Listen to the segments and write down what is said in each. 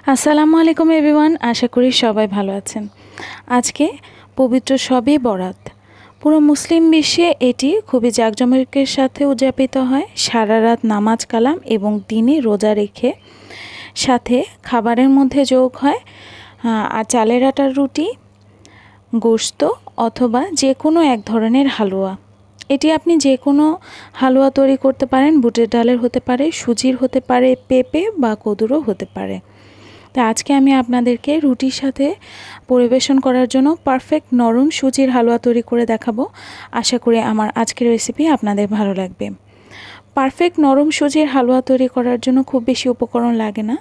আসসালামু আলাইকুম এভরিওয়ান, আশা করি সবাই ভালো আছেন। আজকে পবিত্র শবে বরাত। পুরো মুসলিম বিশ্বে এটি খুবই জাঁকজমকের সাথে উদযাপিত হয়। সারা রাত নামাজ কালাম এবং দিনে রোজা রেখে সাথে খাবারের মধ্যে যোগ হয় আর চালের আটার রুটি, গোশত অথবা যে কোনো এক ধরনের হালুয়া। এটি আপনি যে কোনো হালুয়া তৈরি করতে পারেন। বুটের ডালের হতে পারে, সুজির হতে পারে, পেঁপে বা কদুরও হতে পারে। তো আজকে আমি আপনাদেরকে রুটির সাথে পরিবেশন করার জন্য পারফেক্ট নরম সুজির হালুয়া তৈরি করে দেখাবো। আশা করি আমার আজকের রেসিপি আপনাদের ভালো লাগবে। পারফেক্ট নরম সুজির হালুয়া তৈরি করার জন্য খুব বেশি উপকরণ লাগে না।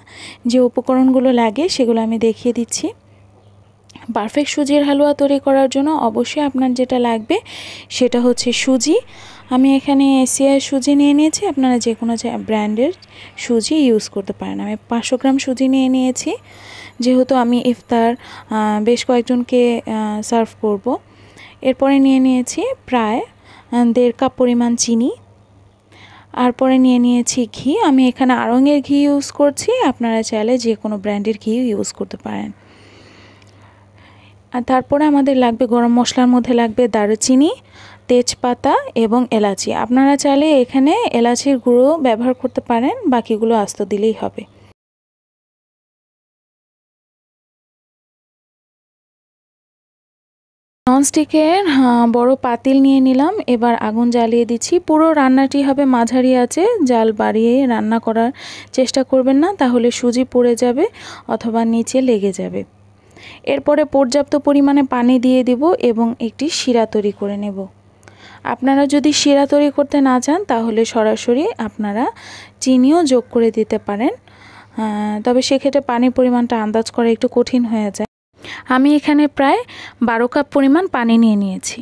যে উপকরণগুলো লাগে সেগুলো আমি দেখিয়ে দিচ্ছি। পারফেক্ট সুজির হালুয়া তৈরি করার জন্য অবশ্যই আপনার যেটা লাগবে সেটা হচ্ছে সুজি। আমি এখানে এশিয়ার সুজি নিয়ে নিয়েছি, আপনারা যে কোনো ব্র্যান্ডের সুজি ইউজ করতে পারেন। আমি 500 গ্রাম সুজি নিয়ে নিয়েছি, যেহেতু আমি ইফতার বেশ কয়েকজনকে সার্ভ করব। এরপরে নিয়ে নিয়েছি প্রায় 1.5 কাপ পরিমাণ চিনি। আর পরে নিয়ে নিয়েছি ঘি। আমি এখানে আড়ঙের ঘি ইউজ করছি, আপনারা চাইলে যে কোনো ব্র্যান্ডের ঘি ইউজ করতে পারেন। আর তারপরে আমাদের লাগবে গরম মশলার মধ্যে লাগবে দারুচিনি, তেজপাতা এবং এলাচি। আপনারা চাইলে এখানে এলাচির গুঁড়ো ব্যবহার করতে পারেন, বাকিগুলো আস্ত দিলেই হবে। ননস্টিকের বড় পাতিল নিয়ে নিলাম। এবার আগুন জ্বালিয়ে দিচ্ছি। পুরো রান্নাটি হবে মাঝারি আঁচে, জাল বাড়িয়ে রান্না করার চেষ্টা করবেন না, তাহলে সুজি পড়ে যাবে অথবা নিচে লেগে যাবে। এরপরে পর্যাপ্ত পরিমাণে পানি দিয়ে দিব এবং একটি শিরা তৈরি করে নেব। আপনারা যদি শিরা তৈরি করতে না চান তাহলে সরাসরি আপনারা চিনিও যোগ করে দিতে পারেন, তবে সেক্ষেত্রে পানির পরিমাণটা আন্দাজ করা একটু কঠিন হয়ে যায়। আমি এখানে প্রায় 12 কাপ পরিমাণ পানি নিয়ে নিয়েছি।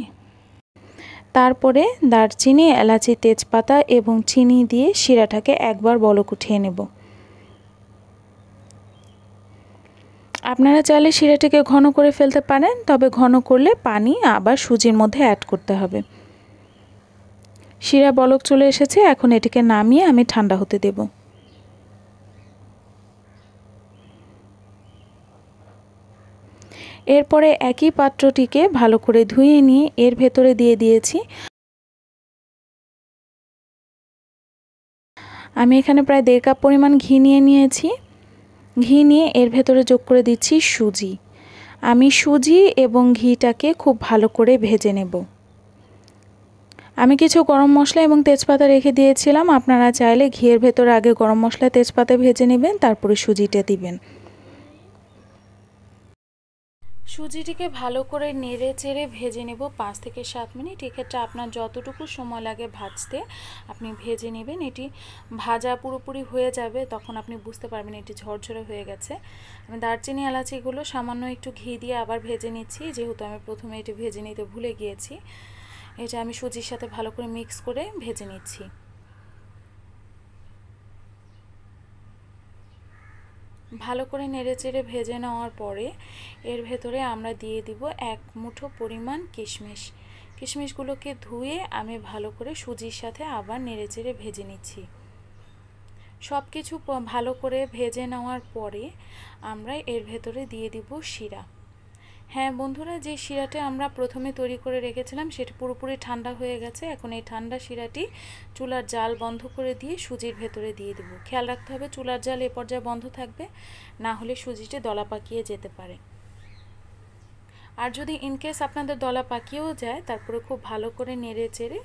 তারপরে দারচিনি, এলাচি, তেজপাতা এবং চিনি দিয়ে শিরাটাকে একবার বলক উঠিয়ে নেব। আপনারা চাইলে শিরাটাকে ঘন করে ফেলতে পারেন, তবে ঘন করলে পানি আবার সুজির মধ্যে অ্যাড করতে হবে। শিরা বলক চলে এসেছে, এখন এটিকে নামিয়ে আমি ঠান্ডা হতে দেব। এরপরে একই পাত্রটিকে ভালো করে ধুয়ে নিয়ে এর ভেতরে দিয়ে দিয়েছি আমি এখানে প্রায় 1.5 কাপ পরিমাণ ঘি নিয়ে নিয়েছি। ঘি নিয়ে এর ভেতরে যোগ করে দিচ্ছি সুজি। আমি সুজি এবং ঘিটাকে খুব ভালো করে ভেজে নেব। আমি কিছু গরম মশলা এবং তেজপাতা রেখে দিয়েছিলাম, আপনারা চাইলে ঘিয়ের ভেতরে আগে গরম মশলা তেজপাতা ভেজে নেবেন, তারপরে সুজিটা দিবেন। সুজিটিকে ভালো করে নেড়ে চেড়ে ভেজে নেব 5 থেকে 7 মিনিট। এক্ষেত্রে আপনার যতটুকু সময় লাগে ভাজতে আপনি ভেজে নেবেন। এটি ভাজা পুরোপুরি হয়ে যাবে, তখন আপনি বুঝতে পারবেন এটি ঝরঝরে হয়ে গেছে। আমি দারচিনি এলাচিগুলো সামান্য একটু ঘি দিয়ে আবার ভেজে নিচ্ছি, যেহেতু আমি প্রথমে এটি ভেজে নিতে ভুলে গিয়েছি। এটা আমি সুজির সাথে ভালো করে মিক্স করে ভেজে নিচ্ছি। ভালো করে নেড়েচেড়ে ভেজে নেওয়ার পরে এর ভেতরে আমরা দিয়ে দিব 1 মুঠো পরিমাণ কিশমিশ। কিশমিশগুলোকে ধুয়ে আমি ভালো করে সুজির সাথে আবার নেড়েচেড়ে ভেজে নিচ্ছি। সব কিছু ভালো করে ভেজে নেওয়ার পরে আমরা এর ভেতরে দিয়ে দিব শিরা। হ্যাঁ বন্ধুরা, যে শিরাটা আমরা প্রথমে তৈরি করে রেখেছিলাম সেটা পুরোপুরি ঠান্ডা হয়ে গেছে। এখন এই ঠান্ডা শিরাটি চুলার জাল বন্ধ করে দিয়ে সুজির ভেতরে দিয়ে দেব। খেয়াল রাখতে হবে চুলার জাল এ পর্যায়ে বন্ধ থাকবে, না হলে সুজিটি দলা পাকিয়ে যেতে পারে। আর যদি ইনকেস আপনাদের দলা পাকিয়েও যায়, তারপরে খুব ভালো করে নেড়ে চেড়ে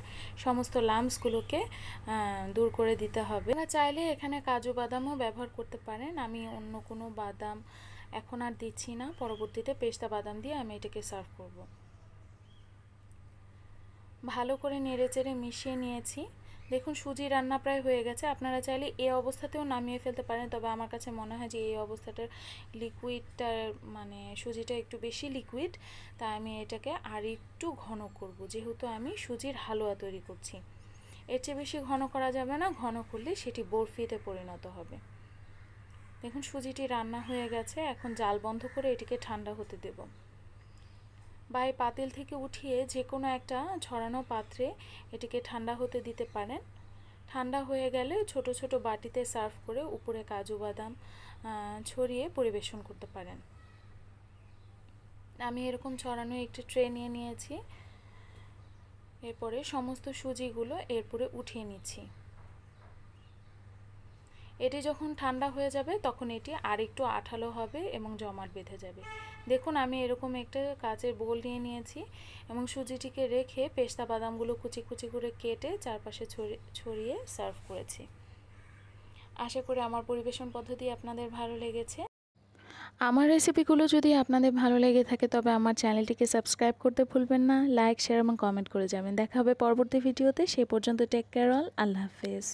সমস্ত লাম্পসগুলোকে দূর করে দিতে হবে। আপনারা চাইলে এখানে কাজু বাদামও ব্যবহার করতে পারেন। আমি অন্য কোনো বাদাম এখন আর দিচ্ছি না, পরবর্তীতে পেস্তা বাদাম দিয়ে আমি এটাকে সার্ভ করব। ভালো করে নেড়েচেড়ে মিশিয়ে নিয়েছি। দেখুন সুজি রান্না প্রায় হয়ে গেছে। আপনারা চাইলে এই অবস্থাতেও নামিয়ে ফেলতে পারেন, তবে আমার কাছে মনে হয় যে এই অবস্থাটার লিকুইডটার মানে সুজিটা একটু বেশি লিকুইড, তাই আমি এটাকে আর একটু ঘন করব, যেহেতু আমি সুজির হালুয়া তৈরি করছি। এর চেয়ে বেশি ঘন করা যাবে না, ঘন করলে সেটি বরফিতে পরিণত হবে। দেখুন সুজিটি রান্না হয়ে গেছে, এখন জাল বন্ধ করে এটিকে ঠান্ডা হতে দেব। বা এই পাতিল থেকে উঠিয়ে যে কোনো একটা ছড়ানো পাত্রে এটিকে ঠান্ডা হতে দিতে পারেন। ঠান্ডা হয়ে গেলে ছোট ছোট বাটিতে সার্ভ করে উপরে কাজু বাদাম ছড়িয়ে পরিবেশন করতে পারেন। আমি এরকম ছড়ানো একটি ট্রে নিয়ে নিয়েছি। এরপরে সমস্ত সুজিগুলো এরপরে উঠিয়ে নিচ্ছি। এটি যখন ঠান্ডা হয়ে যাবে তখন এটি আরেকটু আঠালো হবে এবং জমাট বেঁধে যাবে। দেখুন আমি এরকম একটা কাচের বোল নিয়ে নিয়েছি এবং সুজিটিকে রেখে পেস্তা বাদামগুলো কুচি কুচি করে কেটে চারপাশে ছড়িয়ে সার্ভ করেছি। আশা করি আমার পরিবেশন পদ্ধতি আপনাদের ভালো লেগেছে। আমার রেসিপিগুলো যদি আপনাদের ভালো লেগে থাকে তবে আমার চ্যানেলটিকে সাবস্ক্রাইব করতে ভুলবেন না। লাইক, শেয়ার এবং কমেন্ট করে যাবেন। দেখা হবে পরবর্তী ভিডিওতে। সেই পর্যন্ত টেক কেয়ার অল। আল্লাহ হাফেজ।